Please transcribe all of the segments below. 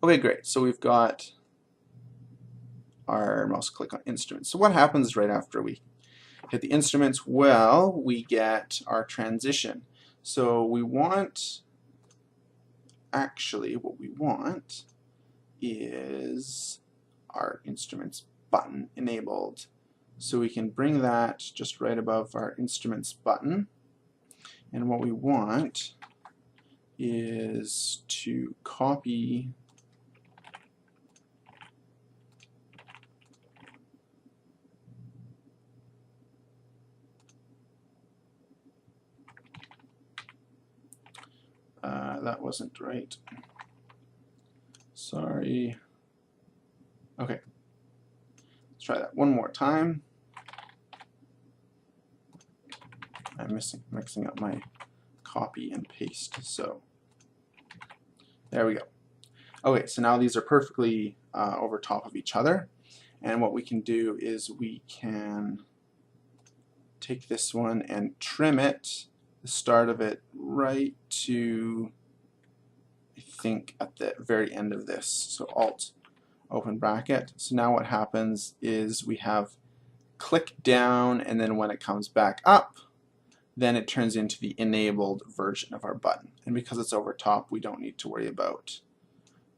Okay, great. So we've got our mouse click on instruments. So what happens right after we hit the instruments? Well, we get our transition. So we want, actually what we want is our instruments button enabled. So we can bring that just right above our instruments button. And what we want is to copy that wasn't right. Sorry. Okay. Let's try that one more time. I'm mixing up my copy and paste. So there we go. Okay, so now these are perfectly over top of each other. And what we can do is we can take this one and trim it, the start of it, right to, I think, at the very end of this. So Alt, open bracket. So now what happens is we have click down, and then when it comes back up, then it turns into the enabled version of our button. And because it's over top, we don't need to worry about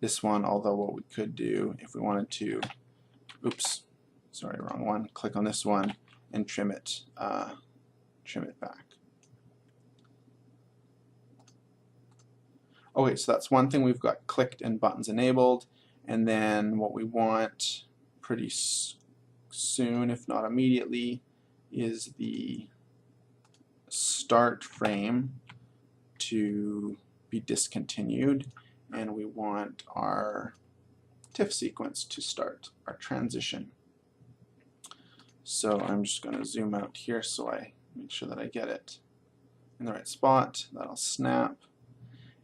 this one, although what we could do if we wanted to, oops, sorry, wrong one, click on this one and trim it back. Okay, so that's one thing. We've got clicked and buttons enabled, and then what we want pretty soon, if not immediately, is the start frame to be discontinued, and we want our TIFF sequence to start, our transition. So I'm just going to zoom out here so I make sure that I get it in the right spot. That'll snap.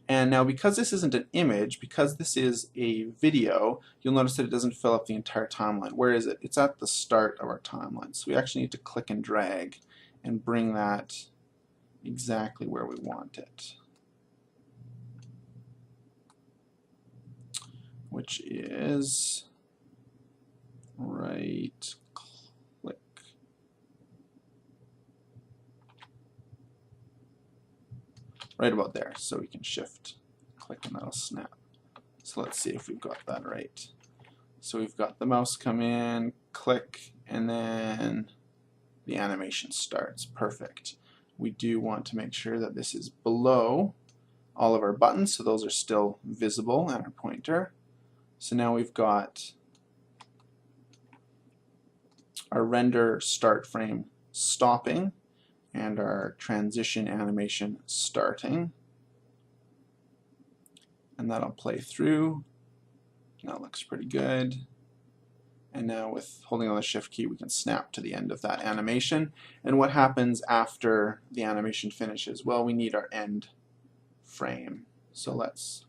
And now because this isn't an image, because this is a video, you'll notice that it doesn't fill up the entire timeline. Where is it? It's at the start of our timeline. So we actually need to click and drag and bring that exactly where we want it, which is right click. Right about there, so we can shift click and that'll snap. So let's see if we've got that right. So we've got the mouse come in, click, and then the animation starts. Perfect. We do want to make sure that this is below all of our buttons, so those are still visible and our pointer. So now we've got our render start frame stopping and our transition animation starting. And that'll play through. That looks pretty good. And now with holding on the shift key, we can snap to the end of that animation. And what happens after the animation finishes? Well, we need our end frame. So let's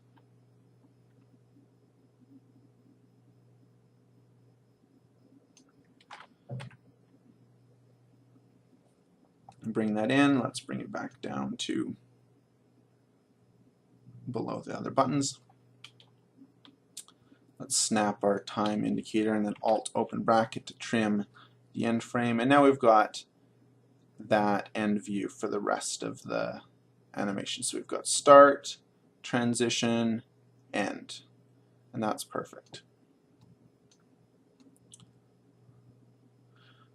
bring that in. Let's bring it back down to below the other buttons. Let's snap our time indicator and then Alt open bracket to trim the end frame. And now we've got that end view for the rest of the animation. So we've got start, transition, end. And that's perfect.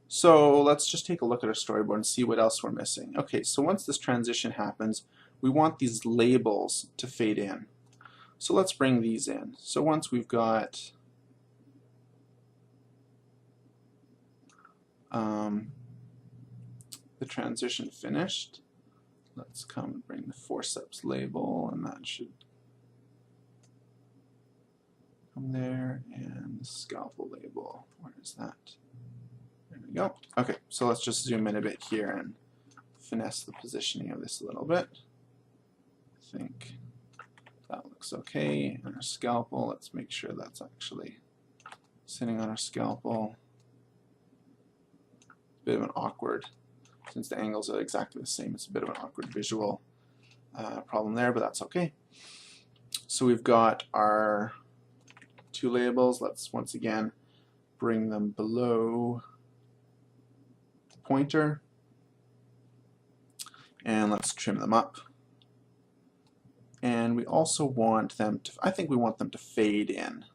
So let's just take a look at our storyboard and see what else we're missing. Okay, so once this transition happens, we want these labels to fade in. So let's bring these in. So once we've got the transition finished, let's come and bring the forceps label, and that should come there, and the scalpel label. Where is that? There we go. Okay, so let's just zoom in a bit here and finesse the positioning of this a little bit. I think that looks okay. And our scalpel, let's make sure that's actually sitting on our scalpel. Bit of an awkward, since the angles are exactly the same, it's a bit of an awkward visual problem there, but that's okay. So we've got our two labels. Let's once again bring them below the pointer, and let's trim them up. And we also want them to, I think we want them to fade in.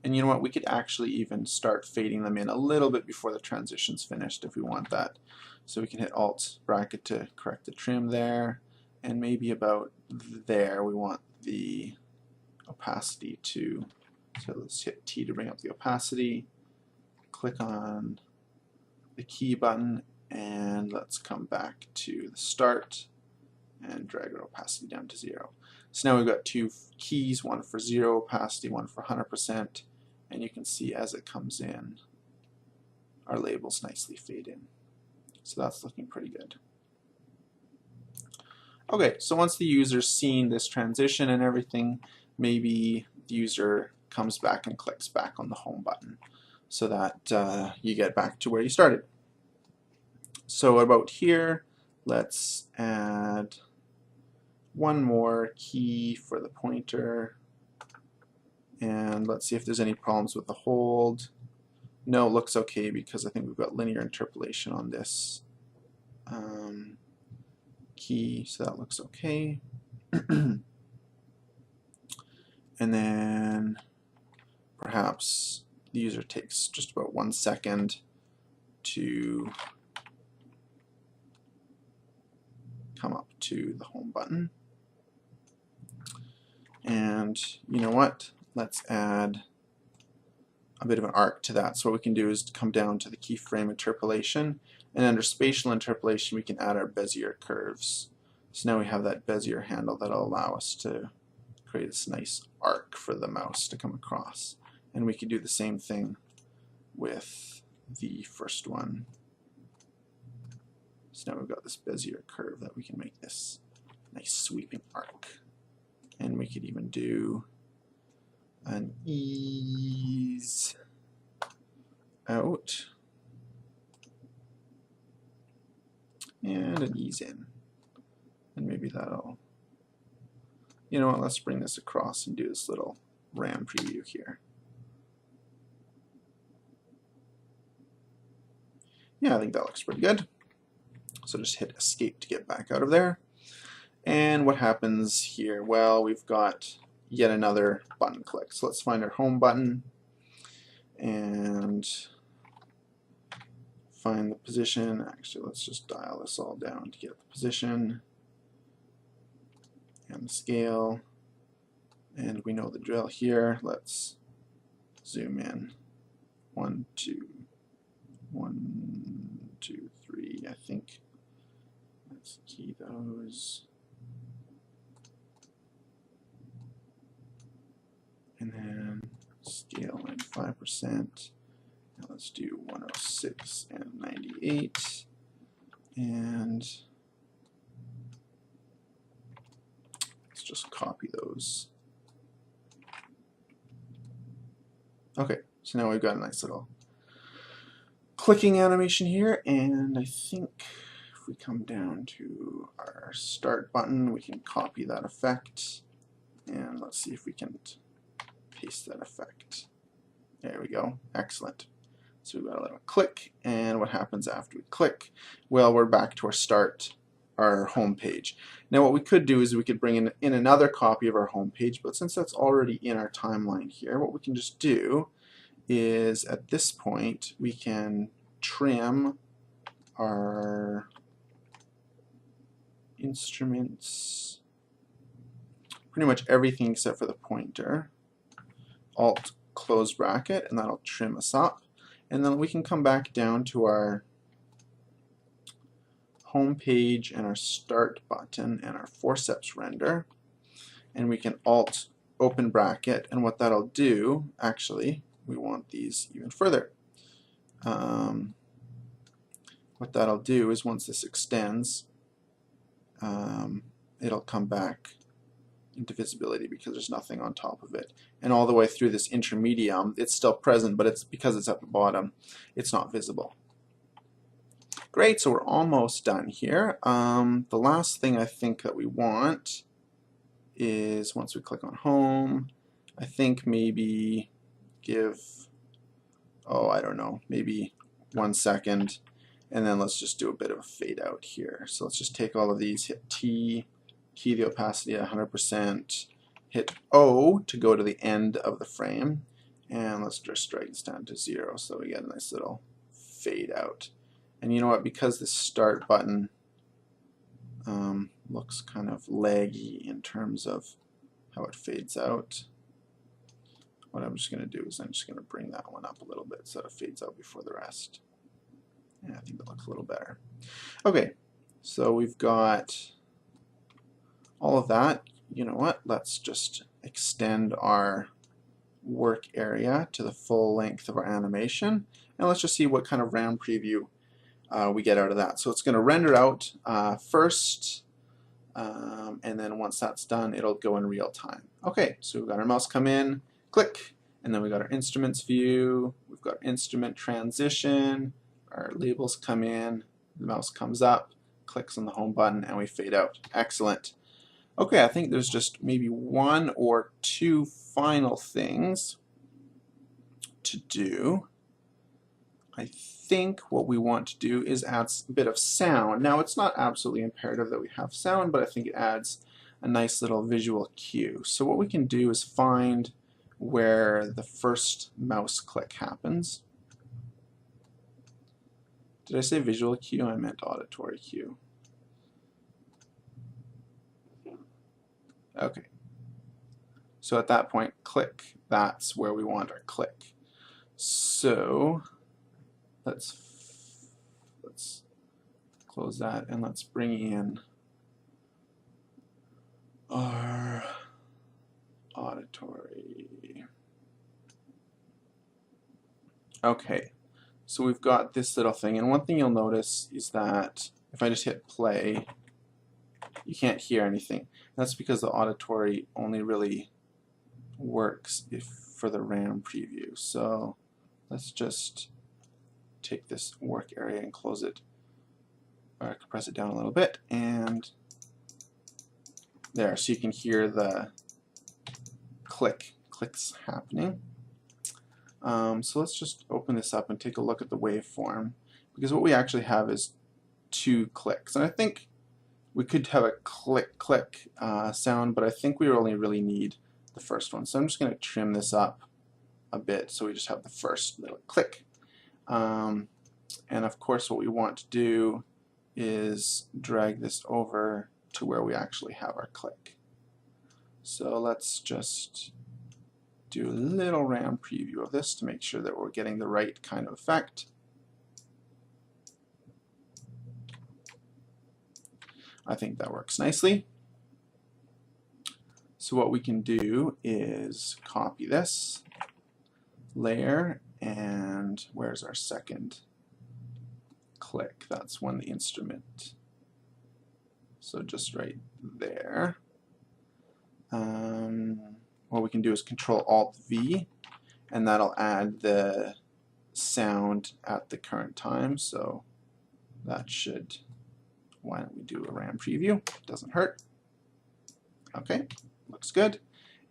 And you know what, we could actually even start fading them in a little bit before the transition's finished if we want that. So we can hit Alt bracket to correct the trim there, and maybe about there we want the opacity to, so let's hit T to bring up the opacity, click on the key button, and let's come back to the start and drag our opacity down to 0. So now we've got two keys, one for 0 opacity, one for 100%, and you can see as it comes in, our labels nicely fade in. So that's looking pretty good. Okay, so once the user's seen this transition and everything, maybe the user comes back and clicks back on the home button so that you get back to where you started. So about here, let's add one more key for the pointer, and let's see if there's any problems with the hold. No, it looks okay because I think we've got linear interpolation on this key, so that looks okay. And then perhaps the user takes just about 1 second to come up to the home button. And you know what? Let's add a bit of an arc to that. So what we can do is come down to the keyframe interpolation, and under spatial interpolation we can add our Bezier curves. So now we have that Bezier handle that will allow us to create this nice arc for the mouse to come across. And we can do the same thing with the first one. So now we've got this Bezier curve that we can make this nice sweeping arc. And we could even do an ease out and an ease in. And maybe that'll, you know what, let's bring this across and do this little RAM preview here. Yeah, I think that looks pretty good. So just hit escape to get back out of there. And what happens here? Well, we've got yet another button click. So let's find our home button and find the position. Actually, let's just dial this all down to get the position and the scale. And we know the drill here. Let's zoom in. 1, 2, 1, 2, 3, I think. Let's key those. And then scale 95%. Now let's do 106 and 98. And let's just copy those. Okay, so now we've got a nice little clicking animation here, and I think if we come down to our start button, we can copy that effect, and let's see if we can paste that effect. There we go. Excellent. So we've got a little click, and what happens after we click? Well, we're back to our start, our home page. Now what we could do is we could bring in another copy of our home page, but since that's already in our timeline here, what we can just do is at this point we can trim our instruments, pretty much everything except for the pointer. Alt close bracket, and that'll trim us up, and then we can come back down to our home page and our start button and our forceps render, and we can Alt open bracket, and what that'll do, actually we want these even further. What that'll do is once this extends, it'll come back into visibility because there's nothing on top of it, and all the way through this intermedium it's still present, but it's because it's at the bottom it's not visible. Great, so we're almost done here. The last thing I think that we want is once we click on home, I think maybe give, oh, I don't know, maybe 1 second, and then let's just do a bit of a fade out here. So let's just take all of these, hit T, key the opacity at 100%, hit O to go to the end of the frame, and let's just drag this down to 0 so we get a nice little fade out. And you know what, because the start button looks kind of laggy in terms of how it fades out, what I'm just going to do is I'm just going to bring that one up a little bit so it fades out before the rest. And I think that looks a little better. Okay, so we've got all of that. You know what, let's just extend our work area to the full length of our animation, and let's just see what kind of RAM preview we get out of that. So it's going to render out first, and then once that's done, it'll go in real time. Okay, so we've got our mouse come in, click, and then we've got our instruments view, we've got instrument transition, our labels come in, the mouse comes up, clicks on the home button, and we fade out. Excellent. Okay, I think there's just maybe 1 or 2 final things to do. I think what we want to do is add a bit of sound. Now, it's not absolutely imperative that we have sound, but I think it adds a nice little visual cue. So what we can do is find where the first mouse click happens. Did I say visual cue? I meant auditory cue. Okay. So at that point, click, that's where we want our click. So let's close that and let's bring in our auditory. Okay, so we've got this little thing, and one thing you'll notice is that if I just hit play, you can't hear anything. That's because the auditory only really works for the RAM preview. So let's just take this work area and close it, or compress it down a little bit, and there, so you can hear the clicks happening. So let's just open this up and take a look at the waveform, because what we actually have is 2 clicks, and I think we could have a click sound, but I think we only really need the first one. So I'm just going to trim this up a bit so we just have the first little click. And of course what we want to do is drag this over to where we actually have our click. So let's just do a little RAM preview of this to make sure that we're getting the right kind of effect. I think that works nicely. So what we can do is copy this layer, and where's our second click? That's when the instrument. So just right there. What we can do is Control-Alt-V, and that'll add the sound at the current time. So that should, why don't we do a RAM preview? Doesn't hurt. Okay, looks good.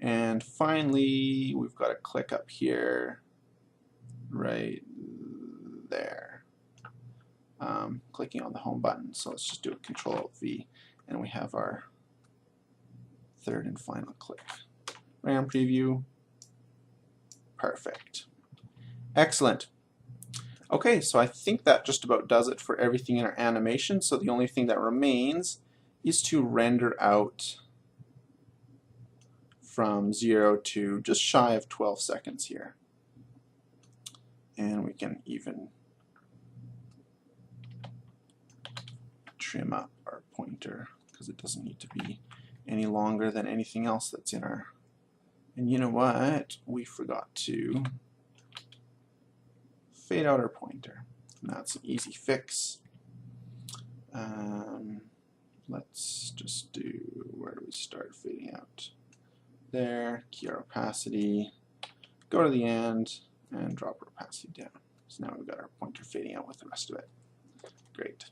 And finally, we've got a click up here, right there. Clicking on the home button. So let's just do a Control-V, and we have our third and final click. RAM preview. Perfect. Excellent. Okay, so I think that just about does it for everything in our animation. So the only thing that remains is to render out from 0 to just shy of 12 seconds here. And we can even trim up our pointer because it doesn't need to be any longer than anything else that's in our. And you know what? We forgot to fade out our pointer. And that's an easy fix. Let's just do, where do we start fading out? There, key our opacity, go to the end, and drop our opacity down. So now we've got our pointer fading out with the rest of it. Great.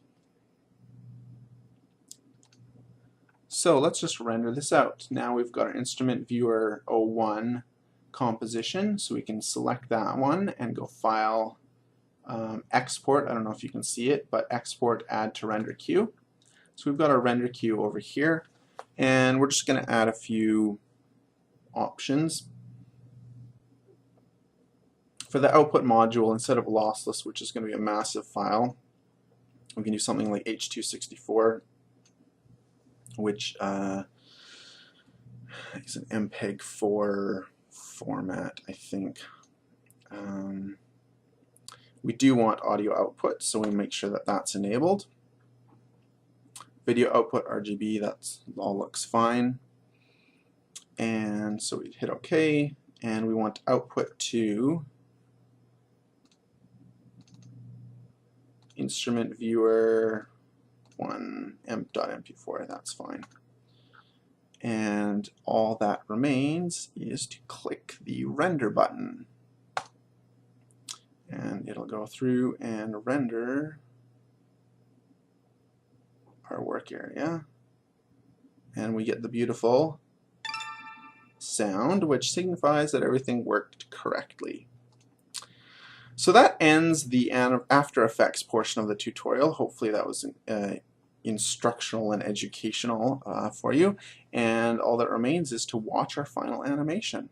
So let's just render this out. Now we've got our instrument viewer 01 composition, so we can select that one and go File, Export. I don't know if you can see it, but Export, Add to Render Queue. So we've got our render queue over here, and we're just going to add a few options. For the output module, instead of lossless, which is going to be a massive file, we can do something like H.264, which is an MPEG-4 format, I think. We do want audio output, so we make sure that that's enabled. Video output RGB, that's all looks fine. And so we hit OK, and we want output to instrument viewer 1 emp.mp4, that's fine. And all that remains is to click the render button. And it'll go through and render our work area. And we get the beautiful sound, which signifies that everything worked correctly. So that ends the After Effects portion of the tutorial. Hopefully that was instructional and educational for you. And all that remains is to watch our final animation.